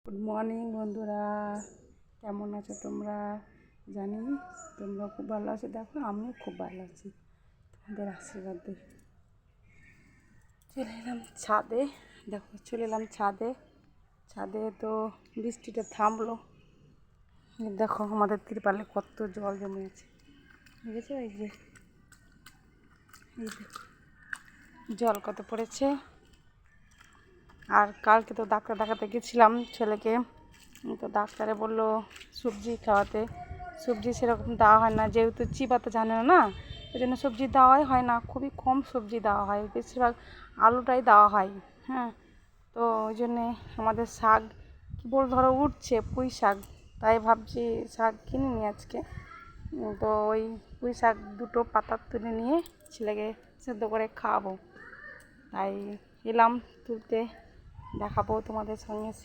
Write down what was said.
Good morning বন্ধুরা, কেমন আছো তোমরা? জানি তোমরা খুব ভালো আছো। দেখো আমিও খুব ভালো আছি, তোমাদের আশীর্বাদে। চলে এলাম ছাদে। দেখো চলে এলাম ছাদে। ছাদে তো বৃষ্টিটা থামলো। দেখো আমাদের তিরপালে কত জল জমে আছে, বুঝেছো? এই যে জল কত পড়েছে। আর কালকে তো ডাক্তার দেখাতে গেছিলাম ছেলেকে, তো ডাক্তারে বললো সবজি খাওয়াতে। সবজি সেরকম দেওয়া হয় না, যেহেতু চিবাতে জানে না, ওই জন্য সবজি দেওয়াই হয় না। খুবই কম সবজি দেওয়া হয়, বেশিরভাগ আলুটাই দেওয়া হয়। হ্যাঁ, তো ওই জন্যে আমাদের শাক কী বল ধরো উঠছে, পুঁই শাক। তাই ভাবছি শাক কিনে নিই আজকে। তো ওই পুঁই শাক দুটো পাতা তুলে নিয়ে ছেলেকে সেদ্ধ করে খাওয়াবো। তাই এলাম তুলতে, দেখাবো তোমাদের সঙ্গে।